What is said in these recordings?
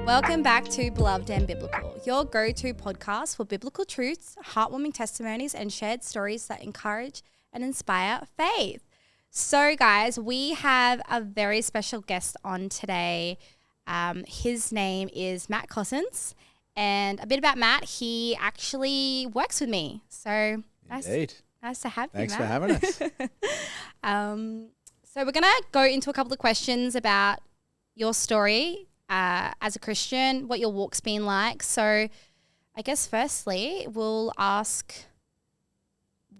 Welcome back to Beloved and Biblical, your go-to podcast for biblical truths, heartwarming testimonies, and shared stories that encourage and inspire faith. So, guys, we have a very special guest on today. His name is Matt Cossen, and a bit about Matt, he actually works with me. So, nice to have you, Matt. Thanks for having us. So we're going to go into a couple of questions about your story as a Christian, what your walk's been like. So I guess firstly, we'll ask,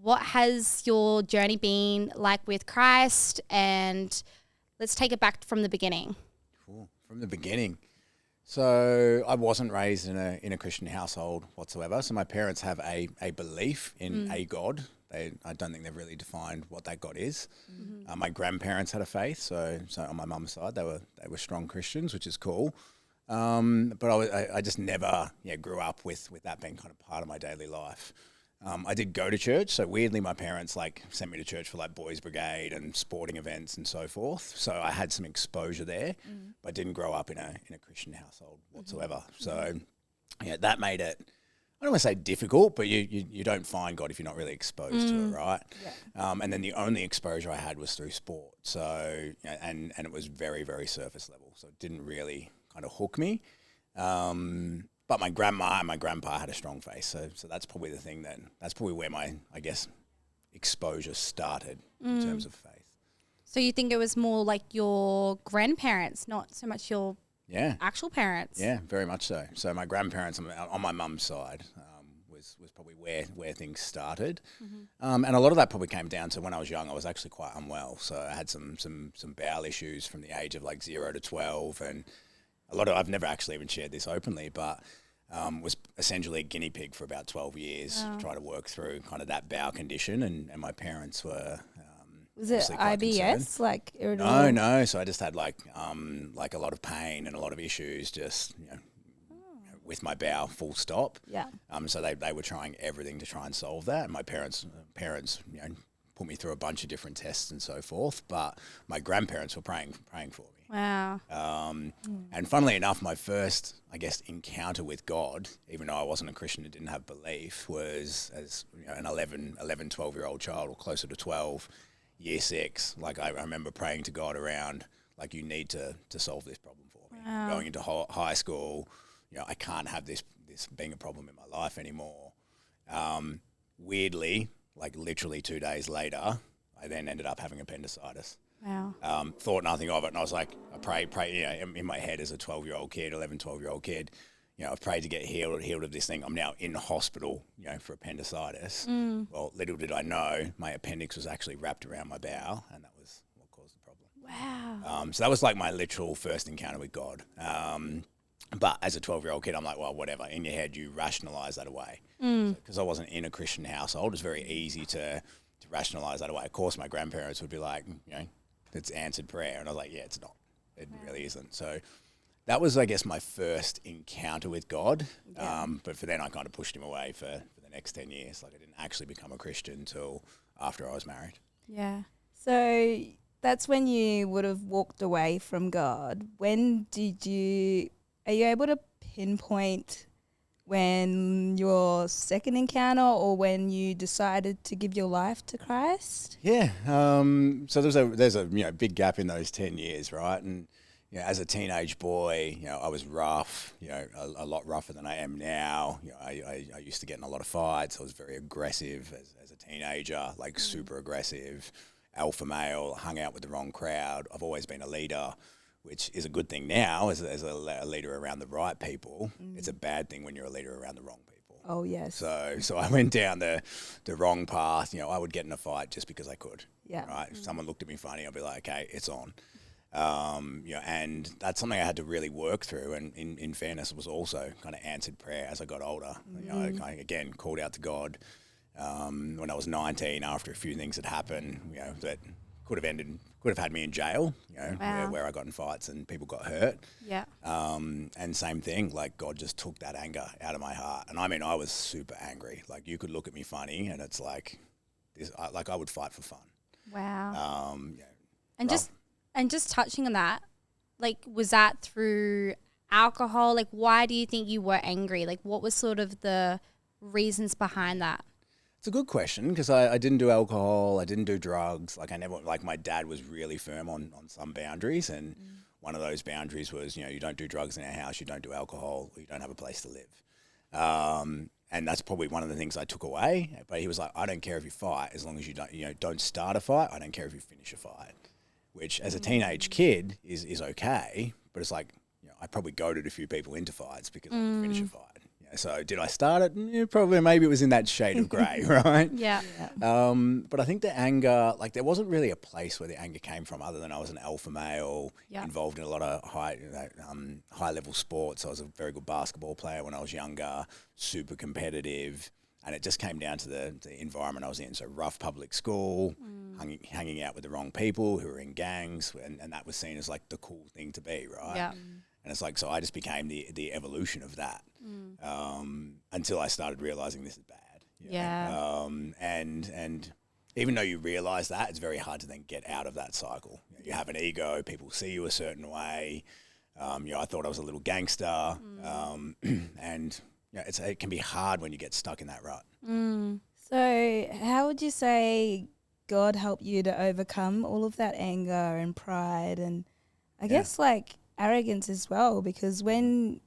what has your journey been like with Christ? And let's take it back from the beginning. Cool. From the beginning. So I wasn't raised in a Christian household whatsoever. So my parents have a belief in a God. I don't think they've really defined what that God is. Mm-hmm. My grandparents had a faith, so on my mum's side they were strong Christians, which is cool. But I just never grew up with that being kind of part of my daily life. I did go to church, so weirdly my parents sent me to church for boys' brigade and sporting events and so forth. So I had some exposure there, but didn't grow up in a Christian household whatsoever. So that made it, I don't want to say difficult, but you don't find God if you're not really exposed to it, right? Yeah. And then the only exposure I had was through sport. So and it was very, very surface level. So it didn't really kind of hook me. But my grandma and my grandpa had a strong faith. So that's probably the thing that's probably where my, I guess, exposure started in terms of faith. So you think it was more like your grandparents, not so much your actual parents? Yeah, very much so. So my grandparents on my mum's side was probably where things started. Mm-hmm. And a lot of that probably came down to when I was young, I was actually quite unwell. So I had some bowel issues from the age of 0 to 12, and I've never actually even shared this openly, but was essentially a guinea pig for about 12 years, trying to work through kind of that bowel condition, and my parents were was it IBS, irritable? No. So I just had a lot of pain and a lot of issues, just with my bowel, full stop. Yeah. So they were trying everything to try and solve that. And my parents put me through a bunch of different tests and so forth. But my grandparents were praying for me. Wow. And funnily enough, my first, I guess, encounter with God, even though I wasn't a Christian and didn't have belief, was as an 11, 12-year-old child, or closer to 12. Year 6, I remember praying to God around, you need to solve this problem for me. Wow. Going into high school, I can't have this being a problem in my life anymore. Weirdly, literally 2 days later, I then ended up having appendicitis. Wow. Thought nothing of it, and I was I pray, in my head as a 12-year-old kid, 11, 12-year-old kid, I've prayed to get healed of this thing. I'm now in hospital, for appendicitis. Well, little did I know, my appendix was actually wrapped around my bowel, and that was what caused the problem. Wow. So that was my literal first encounter with God. But as a 12-year-old kid, I'm well, whatever. In your head, you rationalize that away. Because I wasn't in a Christian household, it's very easy to rationalize that away. Of course, my grandparents would be it's answered prayer. And I was yeah, it's not. It really isn't. So that was, I guess, my first encounter with God. Yeah. But for then, I kind of pushed him away for the next 10 years. I didn't actually become a Christian until after I was married. Yeah. So that's when you would have walked away from God. When are you able to pinpoint when your second encounter or when you decided to give your life to Christ? Yeah. So there's a big gap in those 10 years, right? And as a teenage boy, I was rough, a lot rougher than I am now. I used to get in a lot of fights. I was very aggressive as a teenager, super aggressive, alpha male, hung out with the wrong crowd. I've always been a leader, which is a good thing now as a leader around the right people. It's a bad thing when you're a leader around the wrong people. Oh, yes. So I went down the wrong path. I would get in a fight just because I could. Yeah. Right. If someone looked at me funny, I'd be okay, it's on. And that's something I had to really work through. And in fairness, it was also kind of answered prayer as I got older. I again called out to God when I was 19 after a few things had happened, that could have had me in jail, where I got in fights and people got hurt. Yeah. And same thing, God just took that anger out of my heart. And I was super angry. You could look at me funny and it's this, I would fight for fun. Wow. And just touching on that, was that through alcohol? Like, why do you think you were angry? Like, what was sort of the reasons behind that? It's a good question because I didn't do alcohol. I didn't do drugs. Like I never, like my dad was really firm on some boundaries. And one of those boundaries was, you don't do drugs in our house. You don't do alcohol. You don't have a place to live. And that's probably one of the things I took away. But he was like, I don't care if you fight as long as you don't start a fight. I don't care if you finish a fight, which as a teenage kid is okay. But it's like, I probably goaded a few people into fights because I didn't finish a fight. So did I start it? Yeah, probably. Maybe it was in that shade of grey, right? Yeah. But I think the anger, like there wasn't really a place where the anger came from other than I was an alpha male, involved in a lot of high level sports. I was a very good basketball player when I was younger, super competitive. And it just came down to the environment I was in. So rough public school, hanging out with the wrong people who were in gangs. And that was seen as like the cool thing to be, right? Yeah. And it's like, so I just became the evolution of that until I started realizing this is bad. Yeah. And even though you realize that, it's very hard to then get out of that cycle. You have an ego, people see you a certain way. I thought I was a little gangster. And it can be hard when you get stuck in that rut. So how would you say God helped you to overcome all of that anger and pride and I guess like arrogance as well, because when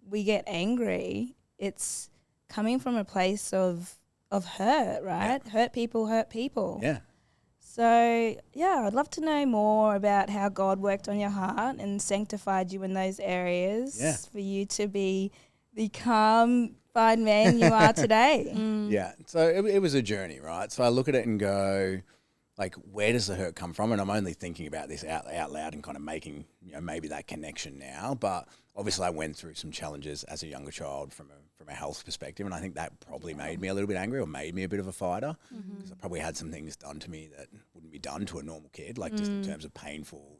we get angry, it's coming from a place of hurt, right? Yeah. Hurt people. Yeah. So, yeah, I'd love to know more about how God worked on your heart and sanctified you in those areas for you to be the calm, fine man you are today. Yeah. So it was a journey, right? So I look at it and go, like, where does the hurt come from? And I'm only thinking about this out loud and kind of making, maybe that connection now. But obviously I went through some challenges as a younger child from a health perspective. And I think that probably made me a little bit angry or made me a bit of a fighter because I probably had some things done to me that wouldn't be done to a normal kid, like just in terms of painful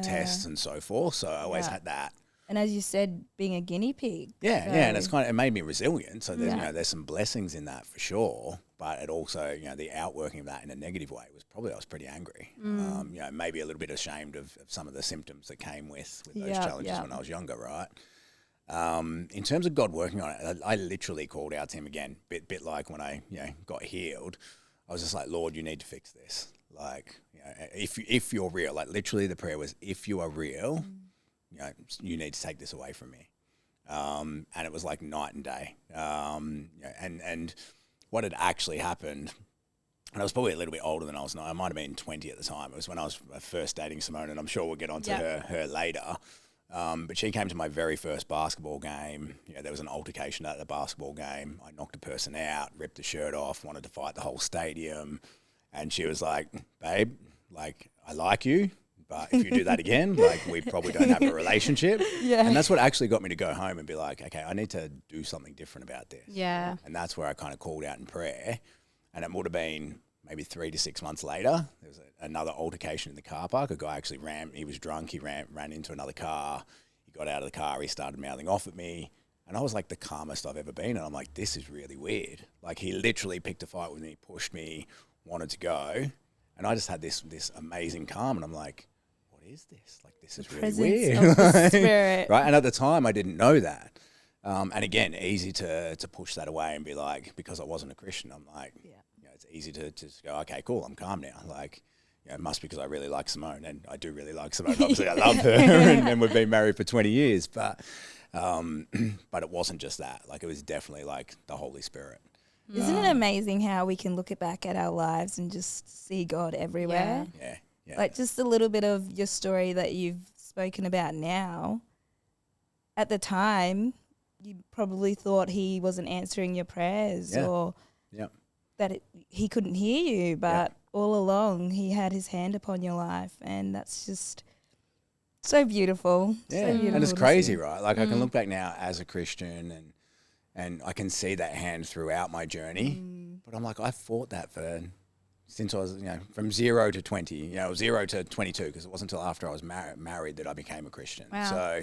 tests and so forth. So I always had that. And as you said, being a guinea pig. Yeah, and it made me resilient. So there's there's some blessings in that for sure. But it also, the outworking of that in a negative way was probably I was pretty angry. Maybe a little bit ashamed of some of the symptoms that came with those challenges when I was younger, right? In terms of God working on it, I literally called out to him again, bit like when I got healed. I was just like, Lord, you need to fix this. Like, if you're real, like literally the prayer was, if you are real, you need to take this away from me. And it was like night and day. And what had actually happened, and I was probably a little bit older than I was now. I might have been 20 at the time. It was when I was first dating Simone, and I'm sure we'll get onto her later. But she came to my very first basketball game. There was an altercation at the basketball game. I knocked a person out, ripped the shirt off, wanted to fight the whole stadium. And she was like, babe, like, I like you, but if you do that again, like, we probably don't have a relationship. And that's what actually got me to go home and be like, okay, I need to do something different about this. Yeah. And that's where I kind of called out in prayer. And it would have been maybe 3 to 6 months later. There was another altercation in the car park. A guy actually he was drunk. He ran into another car. He got out of the car. He started mouthing off at me. And I was like the calmest I've ever been. And I'm like, this is really weird. Like, he literally picked a fight with me, pushed me, wanted to go. And I just had this amazing calm. And I'm like, what is this? Like, this is really weird. Of the spirit. Right? And at the time, I didn't know that. And again, easy to push that away and be like, because I wasn't a Christian, I'm like, it's easy to just go, okay, cool, I'm calm now. Like, it must be because I really like Simone, and I do really like Simone. Obviously, I love her, and we've been married for 20 years. But it wasn't just that. Like, it was definitely like the Holy Spirit. Isn't it amazing how we can look back at our lives and just see God everywhere? Yeah. Like, just a little bit of your story that you've spoken about now. At the time, you probably thought he wasn't answering your prayers or that he couldn't hear you, but all along he had his hand upon your life, and that's just so beautiful. Yeah, so beautiful and it's crazy, right? Like, I can look back now as a Christian and I can see that hand throughout my journey, but I'm like, I fought that since I was, from 0 to 20, 0 to 22, because it wasn't until after I was married that I became a Christian. Wow.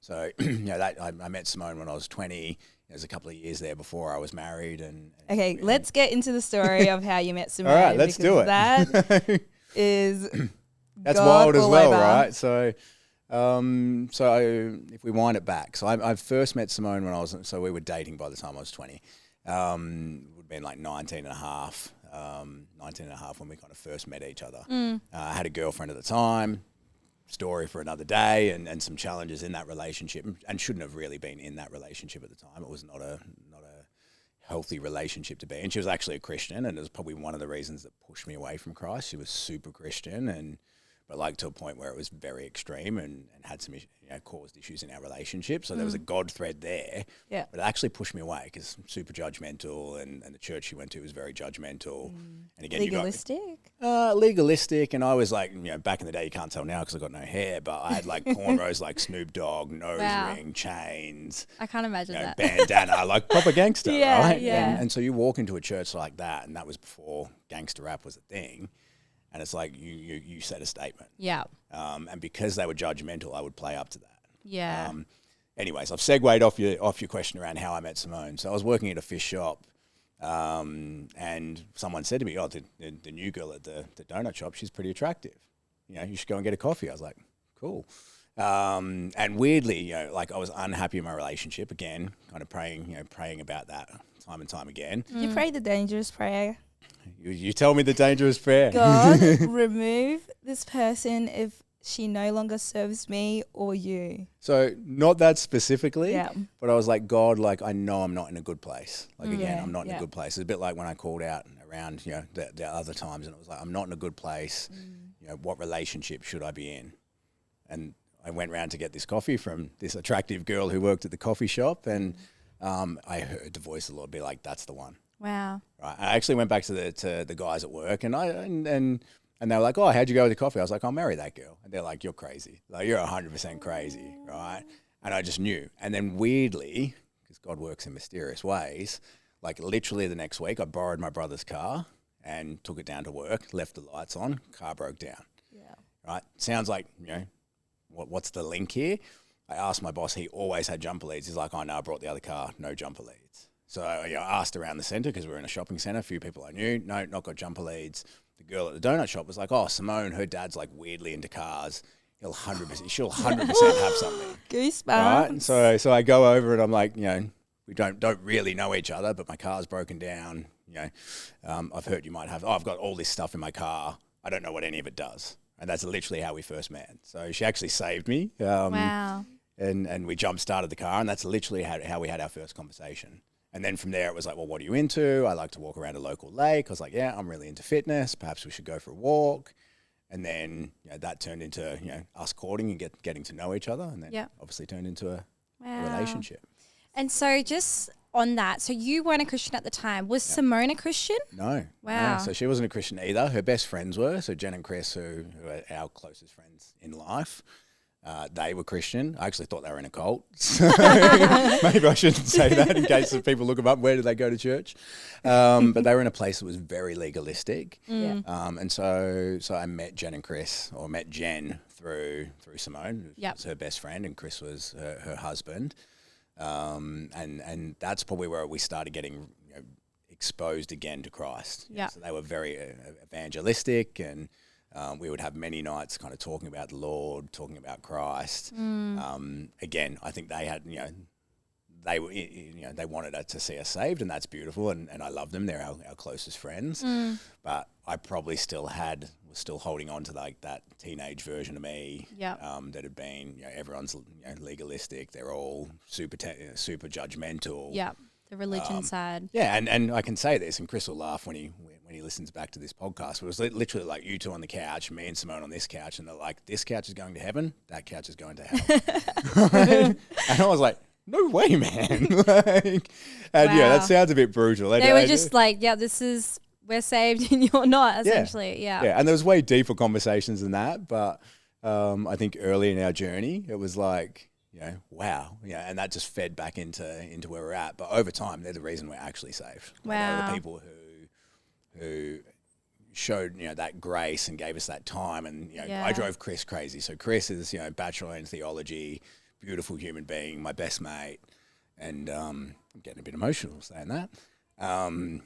So I met Simone when I was 20. There's a couple of years there before I was married. Okay, let's get into the story of how you met Simone. All right, let's do it. That is that's God wild as well, over. right? So So if we wind it back, so I first met Simone when so we were dating by the time I was 20. Would have been like 19 and a half when we kind of first met each other. I had a girlfriend at the time, story for another day, and some challenges in that relationship, and shouldn't have really been in that relationship at the time. It was not a healthy relationship to be in. She was actually a Christian, and it was probably one of the reasons that pushed me away from Christ. She was super Christian, but like to a point where it was very extreme and had some caused issues in our relationship. So there was a God thread there. Yeah. But it actually pushed me away because I'm super judgmental, and the church she went to was very judgmental. And again, Legalistic? Legalistic. And I was like, back in the day, you can't tell now because I've got no hair, but I had like cornrows like Snoop Dogg, nose ring, chains. I can't imagine that. Bandana, like proper gangster, right? Yeah. And so you walk into a church like that, and that was before gangster rap was a thing. And it's like you said a statement. Yeah. And because they were judgmental, I would play up to that. Yeah. Anyways, I've segued off your question around how I met Simone. So I was working at a fish shop, and someone said to me, "Oh, the new girl at the donut shop, she's pretty attractive. You should go and get a coffee." I was like, "Cool." And weirdly, like I was unhappy in my relationship again, kind of praying about that time and time again. You pray the dangerous prayer. You tell me the dangerous prayer. God, remove this person if she no longer serves me or you. So not that specifically, Yeah. but I was like, God, like I know I'm not in a good place. Like again, Yeah, I'm not in yeah. a good place. It's a bit like when I called out around, the other times, and it was like, I'm not in a good place. What relationship should I be in? And I went round to get this coffee from this attractive girl who worked at the coffee shop, and I heard the voice of the Lord be like, that's the one. Wow. Right. I actually went back to the guys at work, and they were like, "Oh, how'd you go with the coffee?" I was like, "I'll marry that girl." And they're like, "You're crazy. Like you're 100% crazy, right?" And I just knew. And then weirdly, because God works in mysterious ways, like literally the next week, I borrowed my brother's car and took it down to work, left the lights on, car broke down. Yeah. Right. Sounds like what's the link here? I asked my boss. He always had jumper leads. He's like, "Oh no, I brought the other car, no jumper leads." So I asked around the centre because we were in a shopping centre. A few people I knew, no, not got jumper leads. The girl at the donut shop was like, "Oh, Simone, her dad's like weirdly into cars. She'll 100% have something." Goosebumps. Right? So I go over and I'm like, we don't really know each other, but my car's broken down. I've heard you might have. I've got all this stuff in my car. I don't know what any of it does. And that's literally how we first met. So she actually saved me. Wow. And we jump started the car, and that's literally how we had our first conversation. And then from there, it was like, well, what are you into? I like to walk around a local lake. I was like, yeah, I'm really into fitness. Perhaps we should go for a walk. And then that turned into, us courting and getting to know each other. And then obviously turned into a relationship. And so just on that, so you weren't a Christian at the time. Was Simone a Christian? No. Wow. No. So she wasn't a Christian either. Her best friends were. So Jen and Chris, who are our closest friends in life. They were Christian. I actually thought they were in a cult. So maybe I shouldn't say that in case people look them up. Where did they go to church? But they were in a place that was very legalistic. Yeah. And so I met Jen and Chris, or met Jen through Simone, who was her best friend, and Chris was her husband. And that's probably where we started getting exposed again to Christ. Yeah. So they were very evangelistic, and we would have many nights kind of talking about the Lord, talking about Christ. Again, I think they had, they wanted to see us saved, and that's beautiful. And I love them. They're our closest friends. But I probably was still holding on to like that teenage version of me. That had been, everyone's legalistic. They're all super judgmental. Yeah. The religion side. Yeah, and I can say this, and Chris will laugh when he listens back to this podcast. It was literally like you two on the couch, me and Simone on this couch, and they're like, this couch is going to heaven, that couch is going to hell. And I was like, no way, man. That sounds a bit brutal. They were just like, this is, we're saved and you're not, essentially. Yeah. And there was way deeper conversations than that, but I think early in our journey, it was like, wow. Yeah. And that just fed back into where we're at. But over time, they're the reason we're actually saved. Wow. They're the people who showed, that grace and gave us that time. And, I drove Chris crazy. So Chris is, bachelor in theology, beautiful human being, my best mate. And I'm getting a bit emotional saying that. And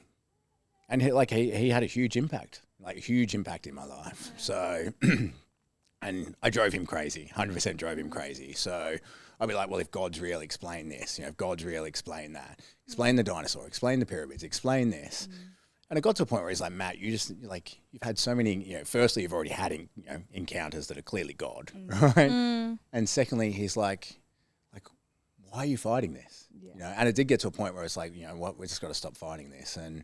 he had a huge impact in my life. So And I drove him crazy, 100% drove him crazy. So I'd be like, well, if God's real, explain this. If God's real, explain that. Explain the dinosaur, explain the pyramids, explain this. And it got to a point where he's like, Matt, you've had so many, firstly, you've already had, encounters that are clearly God, right? And secondly, he's like, why are you fighting this? Yeah. And it did get to a point where it's like, what, we just got to stop fighting this. And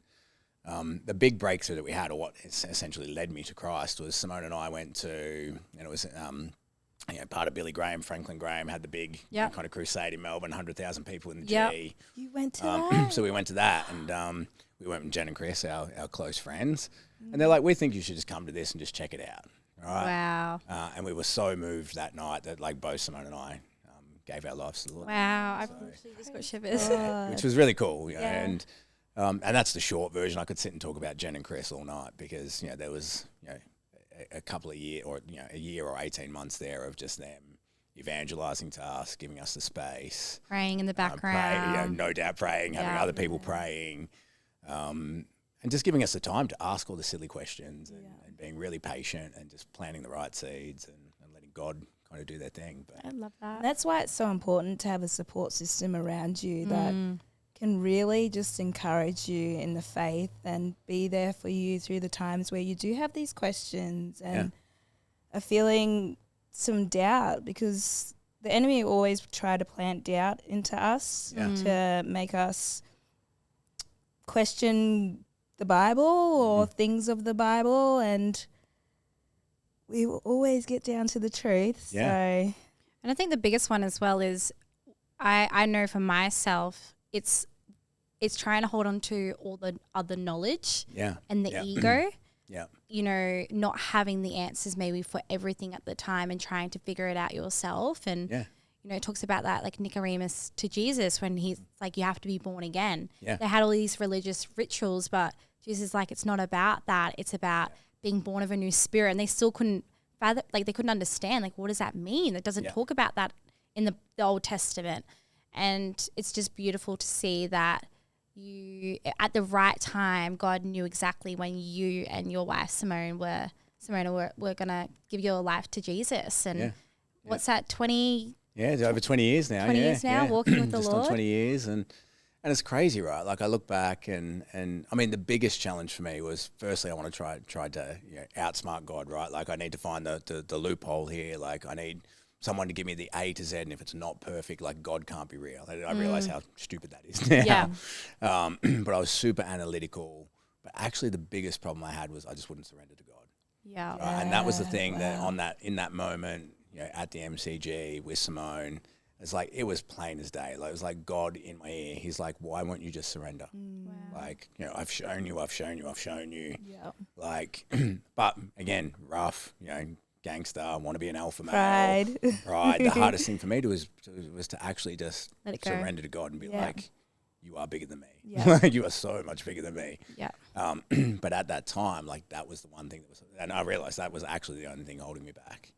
the big breakthrough that we had, or what essentially led me to Christ, was Simone and I went to, and it was part of Billy Graham, Franklin Graham had the big kind of crusade in Melbourne, 100,000 people in the G. You went to that? So we went to that, and we went with Jen and Chris, our close friends, and they're like, we think you should just come to this and just check it out. Right? Wow. And we were so moved that night that like both Simone and I gave our lives to the Lord. Wow. I've literally just got shivers. Which was really cool, and that's the short version. I could sit and talk about Jen and Chris all night because there was a couple of years, or a year or 18 months there of just them evangelizing to us, giving us the space, Praying in the background. no doubt praying, having other people praying, and just giving us the time to ask all the silly questions and being really patient and just planting the right seeds and letting God kind of do their thing. But I love that. That's why it's so important to have a support system around you that can really just encourage you in the faith and be there for you through the times where you do have these questions and are feeling some doubt, because the enemy always try to plant doubt into us to make us question the Bible or things of the Bible, and we will always get down to the truth. So. And I think the biggest one as well is I know for myself it's trying to hold on to all the other knowledge and the ego. Not having the answers maybe for everything at the time and trying to figure it out yourself. And it talks about that, like Nicodemus to Jesus when he's like, you have to be born again. They had all these religious rituals, but Jesus is like, it's not about that. It's about being born of a new spirit. And they still couldn't fathom, like they couldn't understand, like, what does that mean? It doesn't talk about that in the Old Testament. And it's just beautiful to see that you, at the right time, God knew exactly when you and your wife Simona were gonna give your life to Jesus. And what's that, 20? Yeah, it's over 20 years now. 20 years now, walking with the just Lord. On 20 years, and it's crazy, right? Like I look back, and I mean, the biggest challenge for me was, firstly, I want to try to outsmart God, right? Like I need to find the loophole here. Like I need someone to give me the A to Z, and if it's not perfect, like God can't be real. I realize how stupid that is now. But I was super analytical. But actually, the biggest problem I had was I just wouldn't surrender to God. Right? And that was the thing that in that moment, at the MCG with Simone, it's like it was plain as day. Like it was like God in my ear. He's like, "Why won't you just surrender? Like I've shown you. Yeah. Like, but again, rough. Gangster, want to be an alpha male. Pride. The hardest thing for me was to actually just surrender to God and be like, you are bigger than me. Like, you are so much bigger than me. But at that time, like that was the one thing that was, and I realized that was actually the only thing holding me back.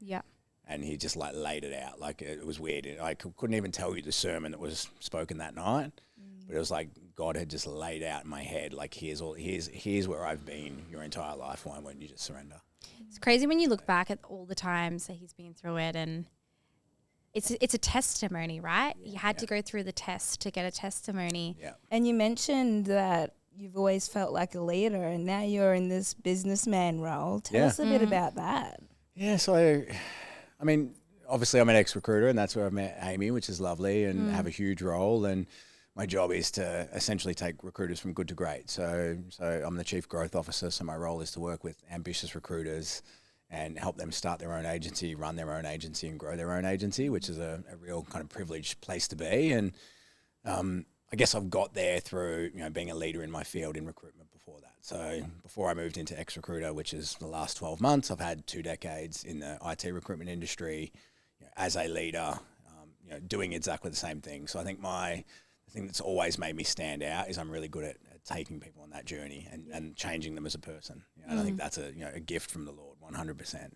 And he just like laid it out. Like it was weird. I couldn't even tell you the sermon that was spoken that night, but it was like God had just laid out in my head, like here's where I've been your entire life. Why won't you just surrender? It's crazy when you look back at all the times that he's been through it, and it's a testimony, right? You had to go through the test to get a testimony. And you mentioned that you've always felt like a leader, and now you're in this businessman role. Tell us a bit about that. Yeah, so, I mean, obviously I'm an ex-recruiter, and that's where I've met Amy, which is lovely, and have a huge role. And my job is to essentially take recruiters from good to great. So I'm the Chief Growth Officer, so my role is to work with ambitious recruiters and help them start their own agency, run their own agency, and grow their own agency, which is a real kind of privileged place to be. And I guess I've got there through being a leader in my field in recruitment before that. So before I moved into ex-recruiter, which is the last 12 months, I've had 2 decades in the IT recruitment industry as a leader, doing exactly the same thing. So I think the thing that's always made me stand out is I'm really good at taking people on that journey and changing them as a person. And I think that's a gift from the Lord, 100%.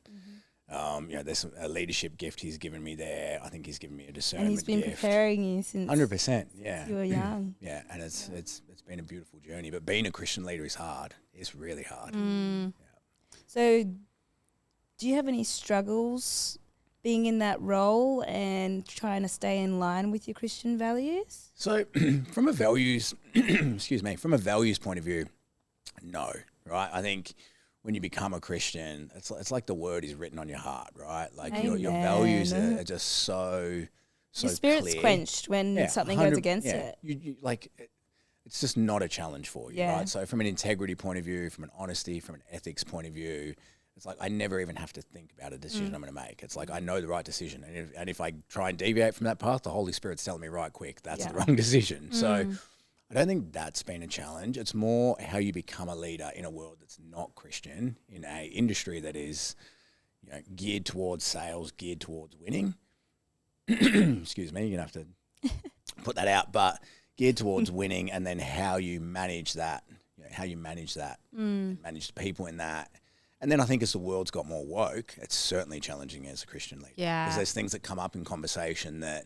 There's a leadership gift he's given me there. I think he's given me a discernment gift. And he's been preparing you since 100%, you were young. And it's been a beautiful journey. But being a Christian leader is hard. It's really hard. So do you have any struggles being in that role and trying to stay in line with your Christian values? So from a values, from a values point of view, no, right? I think when you become a Christian, it's like the word is written on your heart, right? Like your values are just so your spirit's clear. quenched when something goes against it. You like, it's just not a challenge for you, right? So from an integrity point of view, from an honesty, from an ethics point of view, it's like I never even have to think about a decision I'm going to make. It's like I know the right decision. And if I try and deviate from that path, the Holy Spirit's telling me right quick, that's the wrong decision. So I don't think that's been a challenge. It's more how you become a leader in a world that's not Christian, in a industry that is, geared towards sales, geared towards winning. Excuse me, you're going to have to put that out, but geared towards winning, and then how you manage that, manage the people in that. And then I think as the world's got more woke, it's certainly challenging as a Christian leader. Yeah. Because there's things that come up in conversation that,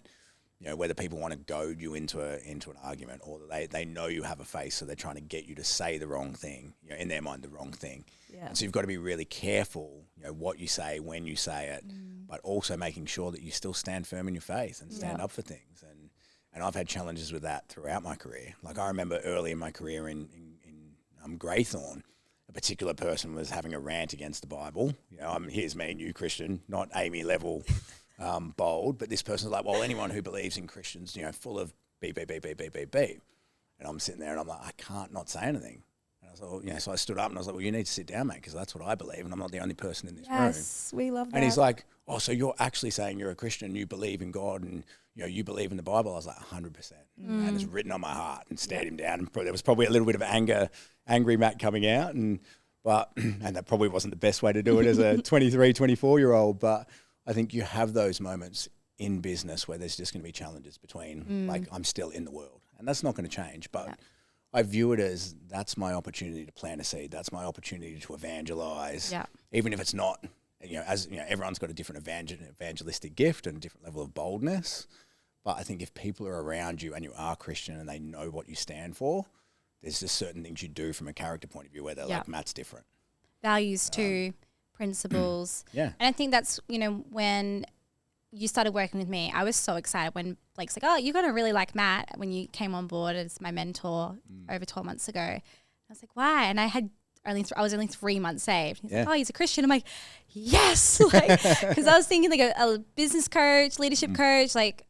whether people want to goad you into an argument, or they know you have a face, so they're trying to get you to say the wrong thing, in their mind, the wrong thing. Yeah. And so you've got to be really careful, what you say, when you say it, but also making sure that you still stand firm in your faith and stand up for things. And I've had challenges with that throughout my career. Like I remember early in my career in Greythorne, a particular person was having a rant against the Bible. Here's me, new Christian, not Amy level bold, but this person was like, well, anyone who believes in Christians, full of beep, beep, beep, beep, beep, beep, beep. And I'm sitting there and I'm like, I can't not say anything. And I was like, well, so I stood up and I was like, well, you need to sit down, mate, because that's what I believe, and I'm not the only person in this room. Yes, we love that. And he's like, oh, so you're actually saying you're a Christian, you believe in God, and you believe in the Bible? I was like, 100%. And it's written on my heart, and stared him down. And there was probably a little bit of angry Matt coming out, and that probably wasn't the best way to do it as a 23, 24-year-old. But I think you have those moments in business where there's just going to be challenges between, like, I'm still in the world, and that's not going to change. But I view it as that's my opportunity to plant a seed. That's my opportunity to evangelize, even if it's not. Everyone's got a different evangelistic gift and a different level of boldness. But I think if people are around you and you are Christian and they know what you stand for, there's just certain things you do from a character point of view where they're like, Matt's different. Values too, principles. And I think that's, when you started working with me, I was so excited when Blake's like, oh, you're going to really like Matt, when you came on board as my mentor over 12 months ago. I was like, why? And I was only 3 months saved. He's like, oh, he's a Christian. I'm like, yes. Because I was thinking like a business coach, leadership coach, like,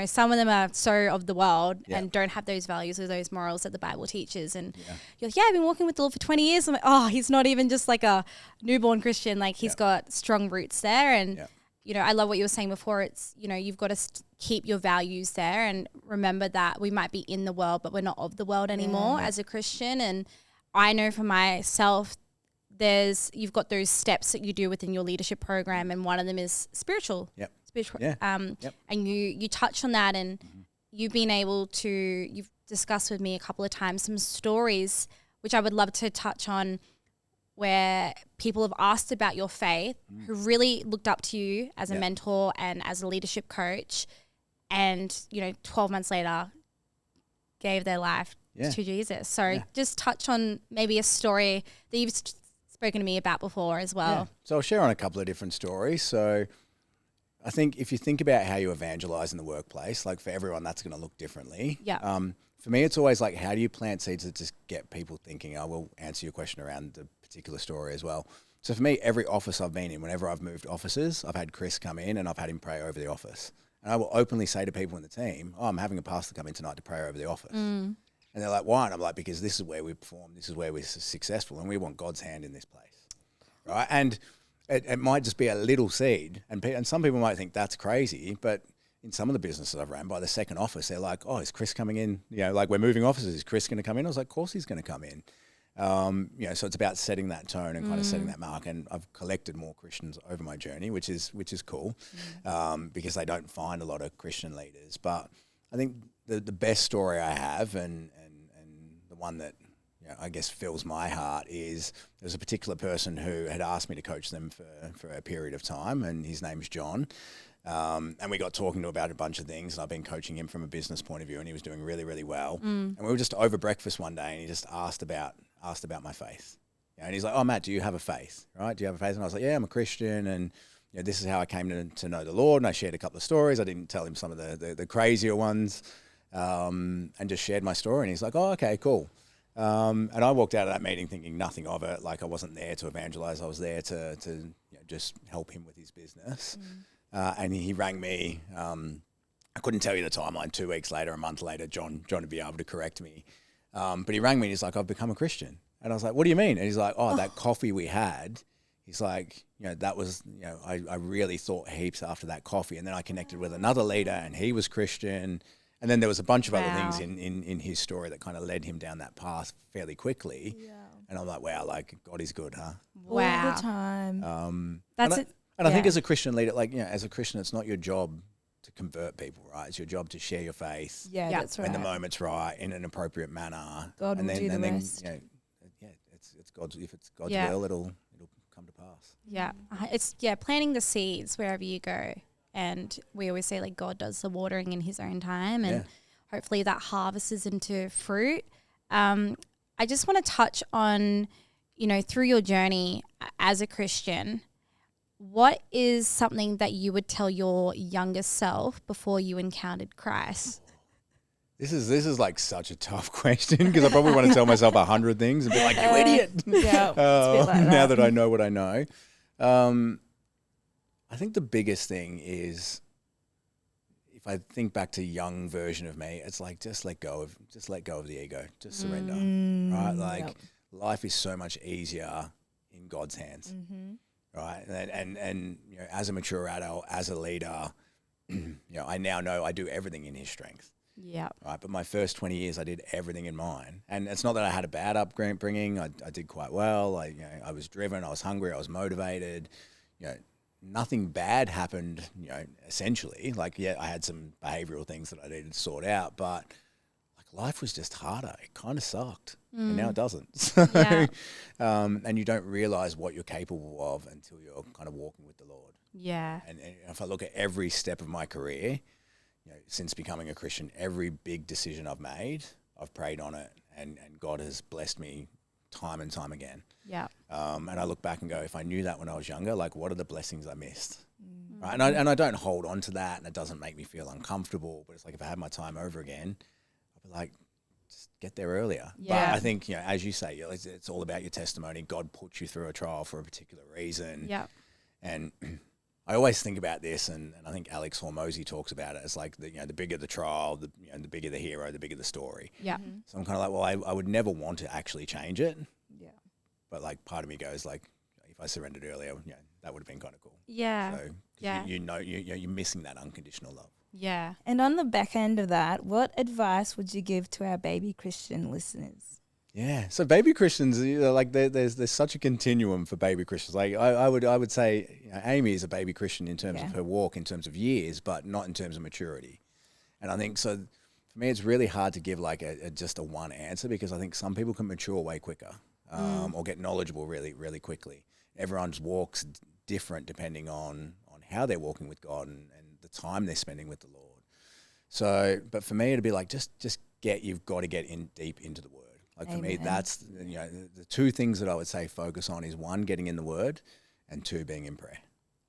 some of them are so of the world and don't have those values or those morals that the Bible teaches. And you're like, I've been walking with the Lord for 20 years. I'm like, oh, he's not even just like a newborn Christian. Like he's got strong roots there. And, I love what you were saying before. It's, you've got to keep your values there and remember that we might be in the world, but we're not of the world anymore as a Christian. And I know for myself, you've got those steps that you do within your leadership program, and one of them is spiritual. And you touch on that, and you've been able to, you've discussed with me a couple of times some stories, which I would love to touch on, where people have asked about your faith, who really looked up to you as a mentor and as a leadership coach, and 12 months later gave their life to Jesus. So just touch on maybe a story that you've spoken to me about before as well. So I'll share on a couple of different stories. So I think if you think about how you evangelize in the workplace, like for everyone, that's going to look differently. For me, it's always like, how do you plant seeds that just get people thinking? I will answer your question around the particular story as well. So for me, every office I've been in, whenever I've moved offices, I've had Chris come in and I've had him pray over the office. And I will openly say to people in the team, oh, I'm having a pastor come in tonight to pray over the office. And they're like, why? And I'm like, because this is where we perform, this is where we're successful, and we want God's hand in this place, right? And it might just be a little seed, and some people might think that's crazy, but in some of the businesses I've ran, by the second office, they're like, oh, is Chris coming in? Like we're moving offices, is Chris going to come in? I was like, of course he's going to come in. So it's about setting that tone and kind of setting that mark. And I've collected more Christians over my journey, which is cool, because they don't find a lot of Christian leaders. But I think the best story I have, and the one that I guess fills my heart, is there's a particular person who had asked me to coach them for a period of time, and his name's John. And we got talking to about a bunch of things, and I've been coaching him from a business point of view, and he was doing really, really well. And we were just over breakfast one day, and he just asked about my faith. And he's like, oh, Matt, do you have a faith, right? Do you have a faith? And I was like, yeah, I'm a Christian, and this is how I came to know the Lord. And I shared a couple of stories. I didn't tell him some of the crazier ones, and just shared my story. And he's like, oh, okay, cool. And I walked out of that meeting thinking nothing of it. Like, I wasn't there to evangelize. I was there to just help him with his business. And he rang me. I couldn't tell you the timeline. 2 weeks later, a month later, John would be able to correct me. But he rang me and he's like, I've become a Christian. And I was like, what do you mean? And he's like, oh, that coffee we had. He's like, that was, I really thought heaps after that coffee. And then I connected with another leader and he was Christian. And then there was a bunch of other things in his story that kind of led him down that path fairly quickly. Yeah. And I'm like, wow, like God is good, huh? Wow. All the time. That's it. And I think as a Christian leader, like, as a Christian, it's not your job to convert people, right? It's your job to share your faith. Yeah, that's right. When the moment's right, in an appropriate manner. God will do the rest. It's God's. If it's God's will, it'll come to pass. Yeah, it's planting the seeds wherever you go, and we always say like God does the watering in His own time, and hopefully that harvests into fruit. I just want to touch on, through your journey as a Christian, what is something that you would tell your younger self before you encountered Christ? This is like such a tough question because I probably want to tell myself 100 things and be like, you idiot. Yeah, it's a bit like now that I know what I know. I think the biggest thing is, if I think back to young version of me, it's like, just let go of the ego, just surrender, right? Like life is so much easier in God's hands, right? And as a mature adult, as a leader, I now know I do everything in His strength. Yeah. Right. But my first 20 years, I did everything in mine. And it's not that I had a bad upbringing. I did quite well. I was driven. I was hungry. I was motivated. Nothing bad happened, essentially. Like, I had some behavioral things that I needed to sort out. But, like, life was just harder. It kind of sucked. And now it doesn't. So, and you don't realize what you're capable of until you're kind of walking with the Lord. Yeah. And if I look at every step of my career, since becoming a Christian, every big decision I've made, I've prayed on it, and God has blessed me time and time again. Yeah. And I look back and go, if I knew that when I was younger, like, what are the blessings I missed? Right. And I don't hold on to that, and it doesn't make me feel uncomfortable. But it's like, if I had my time over again, I'd be like, just get there earlier. Yeah. But I think, as you say, it's all about your testimony. God puts you through a trial for a particular reason. Yeah. And I always think about this, and I think Alex Hormozy talks about it. It's like, the bigger the trial, the bigger the hero, the bigger the story. Yeah. So I'm kind of like, well, I would never want to actually change it. Yeah. But like, part of me goes like, if I surrendered earlier, that would have been kind of cool. Yeah. So yeah. You're missing that unconditional love. Yeah. And on the back end of that, what advice would you give to our baby Christian listeners? Yeah, so baby Christians, like there's such a continuum for baby Christians. Like I would say, Amy is a baby Christian in terms of her walk, in terms of years, but not in terms of maturity. And I think so. For me, it's really hard to give like just a one answer, because I think some people can mature way quicker, or get knowledgeable really, really quickly. Everyone's walk's different depending on how they're walking with God and the time they're spending with the Lord. So, but for me, it'd be like you've got to get in deep into the Word. Like, for me, that's, the two things that I would say focus on is, one, getting in the Word, and two, being in prayer.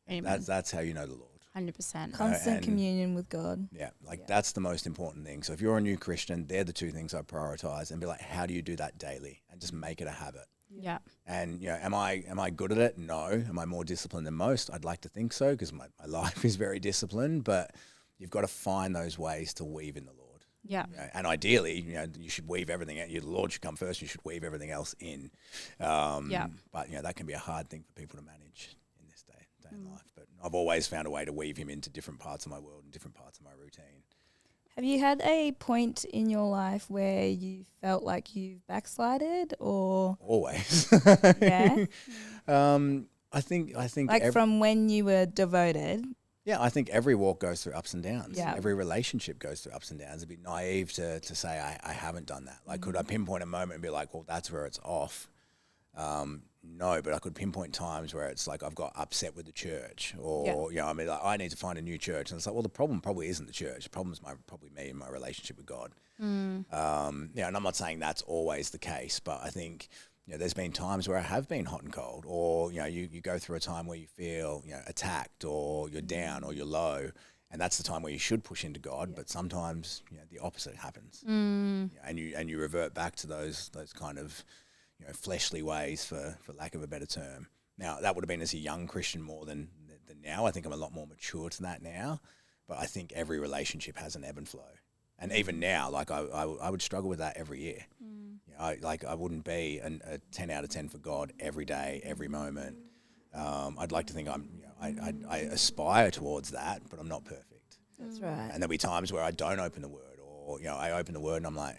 Amen. That's how you know the Lord. 100%. Constant communion with God. Yeah, that's the most important thing. So if you're a new Christian, they're the two things I prioritize, and be like, how do you do that daily? And just make it a habit. Yeah. And, am I good at it? No. Am I more disciplined than most? I'd like to think so, because my life is very disciplined, but you've got to find those ways to weave in the Lord. Yeah. And ideally, you should weave everything out. The Lord should come first. You should weave everything else in. But, that can be a hard thing for people to manage in this day in life. But I've always found a way to weave Him into different parts of my world and different parts of my routine. Have you had a point in your life where you felt like you've backslided, or? Always. Yeah. I think like from when you were devoted. Yeah, I think every walk goes through ups and downs. Yeah. Every relationship goes through ups and downs. It'd be naive to say I haven't done that. Like, could I pinpoint a moment and be like, well, that's where it's off? No, but I could pinpoint times where it's like I've got upset with the church, or like, I need to find a new church, and it's like, well, the problem probably isn't the church. The problem is probably me and my relationship with God. And I'm not saying that's always the case, but I think there's been times where I have been hot and cold, or, you go through a time where you feel, attacked, or you're down, or you're low. And that's the time where you should push into God, but sometimes the opposite happens, and you revert back to those kind of fleshly ways, for lack of a better term. Now that would have been as a young Christian more than now. I think I'm a lot more mature to that now, but I think every relationship has an ebb and flow, and even now, like I would struggle with that every year. I wouldn't be a 10 out of 10 for God every day, every moment. I'd like to think I aspire towards that, but I'm not perfect. That's right. And there'll be times where I don't open the word, or, I open the word and I'm like,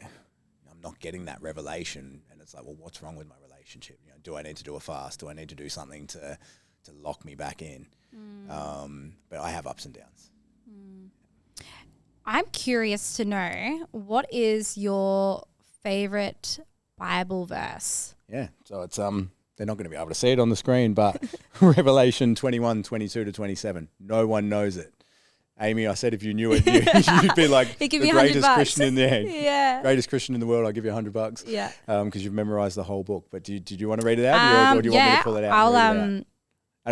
I'm not getting that revelation. And it's like, well, what's wrong with my relationship? Do I need to do a fast? Do I need to do something to lock me back in? But I have ups and downs. I'm curious to know, what is your favorite Bible verse? Yeah. So it's, they're not going to be able to see it on the screen, but Revelation 21, 22 to 27. No one knows it. Amy, I said if you knew it, you'd be like the greatest Christian in the greatest Christian in the world. I'll give you $100. Yeah. Because you've memorized the whole book. But did you want to read it out, or do you want me to pull it out? And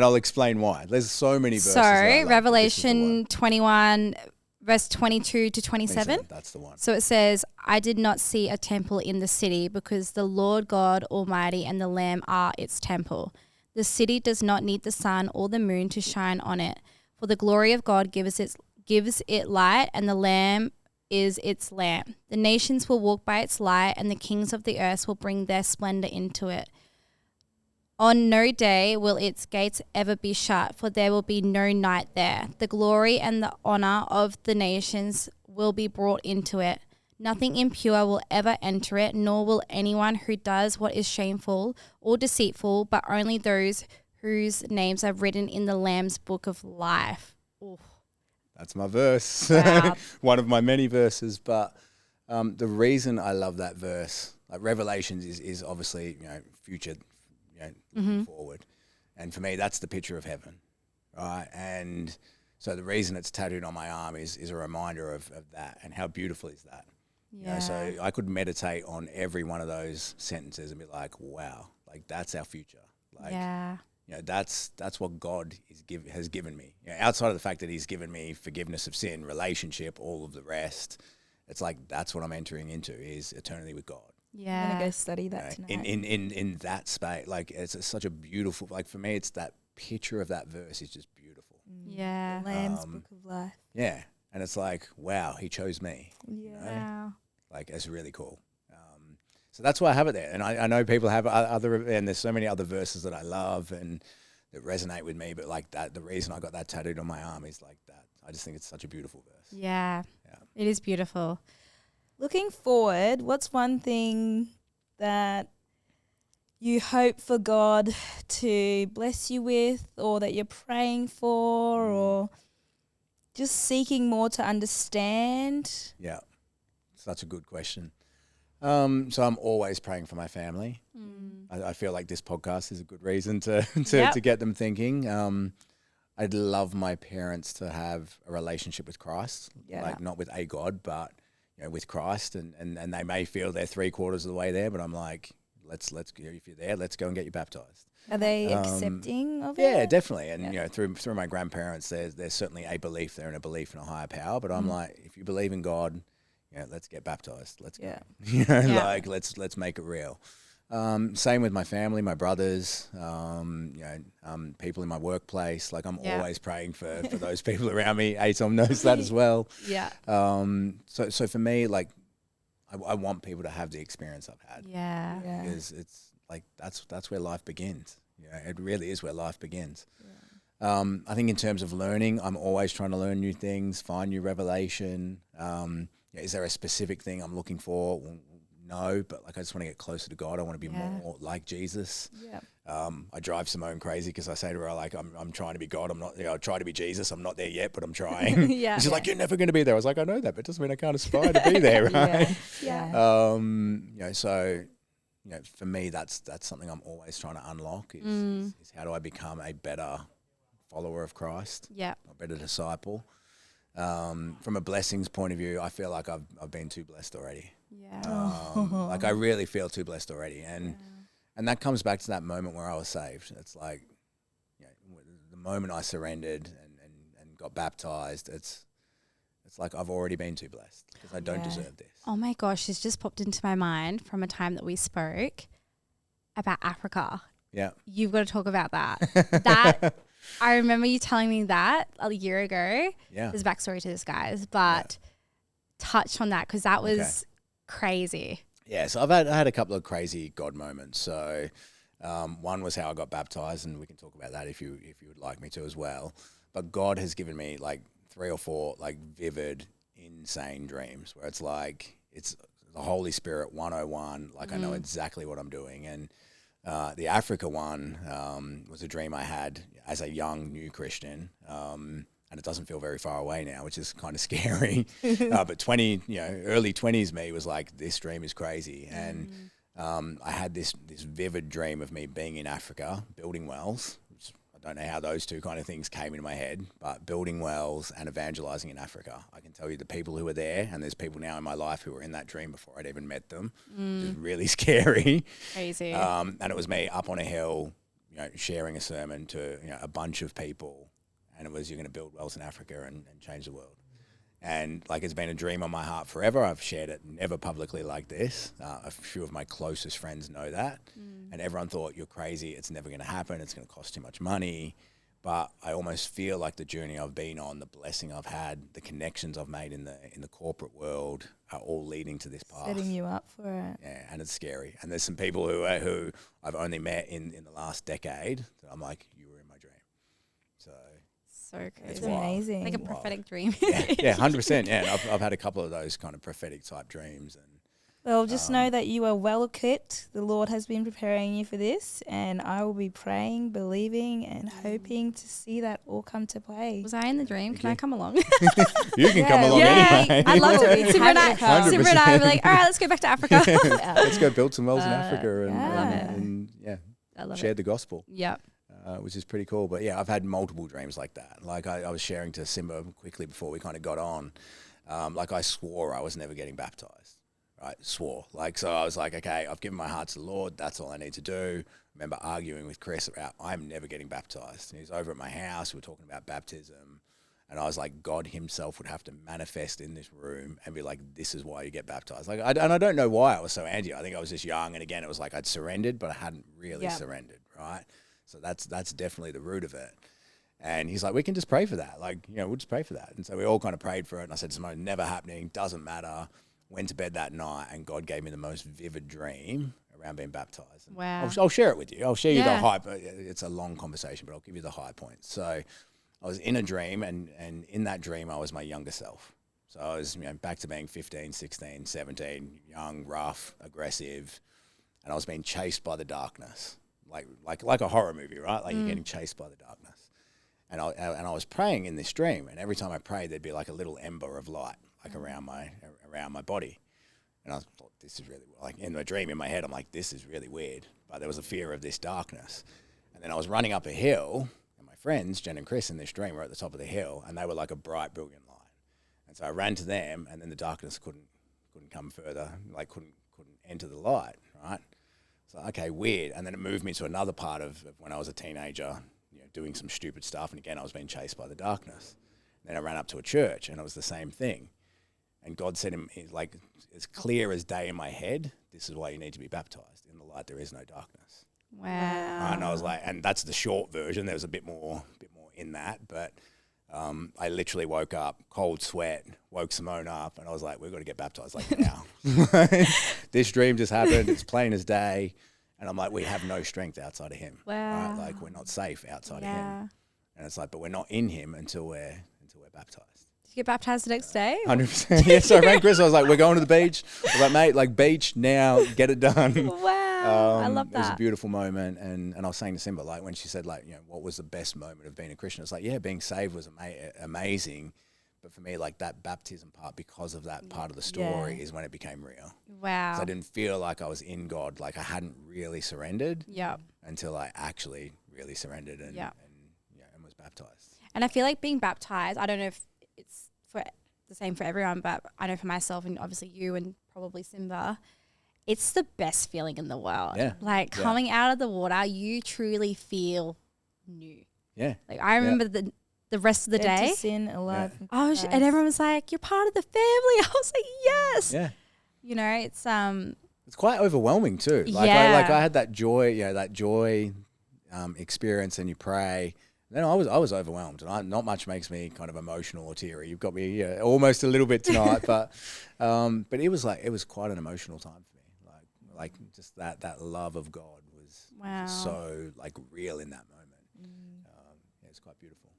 I'll explain why. There's so many verses. So Revelation 21, verse 22 to 27. That's the one. So it says, I did not see a temple in the city, because the Lord God Almighty and the Lamb are its temple. The city does not need the sun or the moon to shine on it, for the glory of God gives it light, and the Lamb is its lamp. The nations will walk by its light, and the kings of the earth will bring their splendor into it. On no day will its gates ever be shut, for there will be no night there. The glory and the honor of the nations will be brought into it. Nothing impure will ever enter it, nor will anyone who does what is shameful or deceitful, but only those whose names are written in the Lamb's book of life. Ooh. That's my verse. Wow. One of my many verses. But the reason I love that verse, like Revelations is obviously, future, looking forward. And for me, that's the picture of heaven, right? And so the reason it's tattooed on my arm is a reminder of that, and how beautiful is that. Yeah. So I could meditate on every one of those sentences and be like, wow, like that's our future. Like, yeah. That's what God has given me. Outside of the fact that He's given me forgiveness of sin, relationship, all of the rest, it's like that's what I'm entering into, is eternity with God. Yeah. I'm gonna go study that tonight. In that space, like it's such a beautiful. Like for me, it's that picture of that verse is just beautiful. Yeah. The Lamb's book of life. Yeah, and it's like, wow, He chose me. Yeah. Like it's really cool. So that's why I have it there. And I know people have other, and there's so many other verses that I love and that resonate with me. But like that, the reason I got that tattooed on my arm is like that. I just think it's such a beautiful verse. Yeah. It is beautiful. Looking forward, what's one thing that you hope for God to bless you with, or that you're praying for, or just seeking more to understand? Yeah, such a good question. So I'm always praying for my family. I feel like this podcast is a good reason to get them thinking. I'd love my parents to have a relationship with Christ, like not with a God, but with Christ. And they may feel they're 3/4 of the way there, but I'm like, let's go. If you're there, let's go and get you baptized. Are they accepting of it? Yeah, definitely. And through my grandparents, there's certainly a belief there and a belief in a higher power. But I'm like, if you believe in God, let's get baptized. Let's go. Like let's make it real. Same with my family, my brothers, people in my workplace. Like I'm always praying for those people around me. Atom knows that as well. Yeah. So for me, like I want people to have the experience I've had. Yeah. Because it's like that's where life begins. It really is where life begins. I think in terms of learning, I'm always trying to learn new things, find new revelation. Is there a specific thing I'm looking for? Well, no, but like I just want to get closer to God. I want to be more like Jesus. I drive Simone crazy because I say to her, like, I'm trying to be God. I'm not. I try to be Jesus. I'm not there yet, but I'm trying. She's like, you're never going to be there. I was like, I know that, but it doesn't mean I can't aspire to be there, right? So for me, that's something I'm always trying to unlock. Is how do I become a better follower of Christ? A better disciple. From a blessings point of view, I feel like I've been too blessed already. Like I really feel too blessed already, and And that comes back to that moment where I was saved. It's like, you know, the moment I surrendered and got baptized, it's like I've already been too blessed because I don't deserve this. Oh my gosh, this just popped into my mind from a time that we spoke about Africa. Yeah. You've got to talk about that. That I remember you telling me that a year ago. Yeah. There's a backstory to this, guys, but touch on that because that was crazy. Yeah, so I had a couple of crazy God moments. So one was how I got baptized, and we can talk about that if you would like me to as well. But God has given me like 3 or 4 like vivid, insane dreams where it's like it's the Holy Spirit 101. Like I know exactly what I'm doing. And the Africa one was a dream I had as a young new Christian. And it doesn't feel very far away now, which is kind of scary. But early 20s me was like, this dream is crazy. And I had this vivid dream of me being in Africa, building wells. Which I don't know how those two kind of things came into my head, but building wells and evangelizing in Africa. I can tell you the people who were there, and there's people now in my life who were in that dream before I'd even met them, which is really scary. Crazy. And it was me up on a hill, sharing a sermon to a bunch of people. And it was, you're going to build wells in Africa and change the world. And like, it's been a dream on my heart forever. I've shared it never publicly like this. A few of my closest friends know that. And everyone thought, you're crazy. It's never going to happen. It's going to cost too much money. But I almost feel like the journey I've been on, the blessing I've had, the connections I've made in the corporate world are all leading to this path. Setting you up for it. Yeah, and it's scary. And there's some people who I've only met in the last decade that I'm like, you were in my dream. So crazy. It's amazing. Like a prophetic dream. Yeah, 100%. Yeah, and I've had a couple of those kind of prophetic type dreams. And Well, just know that you are well equipped. The Lord has been preparing you for this, and I will be praying, believing, and hoping to see that all come to play. Was I in the dream? Can I come along? you can come along anyway. I'd love to be. Simran and I 100%. would be like, all right, let's go back to Africa. Let's go build some wells in Africa and I love share it. the gospel. Yep. Which is pretty cool. But yeah, I've had multiple dreams like that. Like I was sharing to Simba quickly before we kind of got on. Like I swore I was never getting baptized. Right, swore. Like, so I was like, okay, I've given my heart to the Lord. That's all I need to do. I remember arguing with Chris about I'm never getting baptized. And he was over at my house. We were talking about baptism. And I was like, God himself would have to manifest in this room and be like, this is why you get baptized. Like, and I don't know why I was so anti. I think I was just young. And again, it was like I'd surrendered, but I hadn't really surrendered, right? So that's definitely the root of it. And he's like, we can just pray for that. Like, we'll just pray for that. And so we all kind of prayed for it. And I said, Simone, never happening. Doesn't matter. Went to bed that night, and God gave me the most vivid dream around being baptized. And Wow. I'll share it with you. I'll share you the high. It's a long conversation, but I'll give you the high points. So I was in a dream, and in that dream, I was my younger self. So I was back to being 15, 16, 17, young, rough, aggressive, and I was being chased by the darkness, like a horror movie, right? Like you're getting chased by the darkness. And I was praying in this dream, and every time I prayed, there'd be like a little ember of light, like around my body. And I thought, this is really, like in my dream, in my head, I'm like, this is really weird. But there was a fear of this darkness. And then I was running up a hill, and my friends, Jen and Chris, in this dream were at the top of the hill, and they were like a bright, brilliant light. And so I ran to them, and then the darkness couldn't come further, like couldn't enter the light, right? So, okay, weird. And then it moved me to another part of when I was a teenager, doing some stupid stuff. And again, I was being chased by the darkness. Then I ran up to a church, and it was the same thing. And God said, like, as clear as day in my head, this is why you need to be baptized. In the light, there is no darkness. Wow. And I was like, and that's the short version. There was a bit more in that. But I literally woke up, cold sweat, woke Simone up, and I was like, we've got to get baptized like now. This dream just happened. It's plain as day. And I'm like, we have no strength outside of him. Wow. Right? Like, we're not safe outside of him. And it's like, but we're not in him until we're baptized. Did you get baptized the next day? 100%. Yeah, so I rang Chris. I was like, we're going to the beach. I was like, mate, like beach now, get it done. Wow. I love that. It was a beautiful moment. And I was saying to Simba, like when she said, like, what was the best moment of being a Christian? It's like, yeah, being saved was amazing. But for me, like that baptism part, because of that part of the story is when it became real. Wow. So I didn't feel like I was in God. Like I hadn't really surrendered Yep. until I actually really surrendered and was baptized. And I feel like being baptized, I don't know if it's for the same for everyone, but I know for myself and obviously you and probably Simba, it's the best feeling in the world. Yeah. Like coming out of the water, you truly feel new. Yeah. Like I remember the rest of the Dead day. to sin, alive. in And Christ. everyone was like, "You're part of the family." I was like, "Yes." Yeah. You know, it's It's quite overwhelming too. Like I had that joy, experience, and you pray. Then I was overwhelmed, and not much makes me kind of emotional or teary. You've got me almost a little bit tonight, but it was quite an emotional time for me. Like just that love of God was so like real in that moment. It's quite beautiful.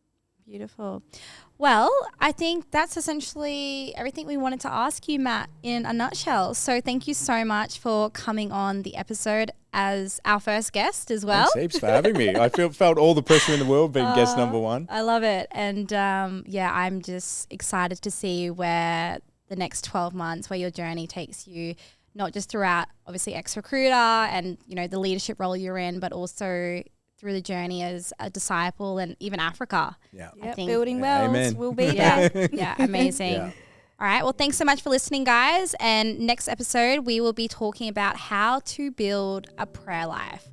Beautiful. Well, I think that's essentially everything we wanted to ask you, Matt, in a nutshell. So thank you so much for coming on the episode as our first guest as well. Thanks heaps for having me. I felt all the pressure in the world being guest number one. I love it. And I'm just excited to see where the next 12 months, where your journey takes you, not just throughout obviously ex-recruiter and, the leadership role you're in, but also through the journey as a disciple and even Africa. Yeah. I think. Building wells. Amen. We'll be there. Yeah, amazing. Yeah. All right. Well, thanks so much for listening, guys. And next episode, we will be talking about how to build a prayer life.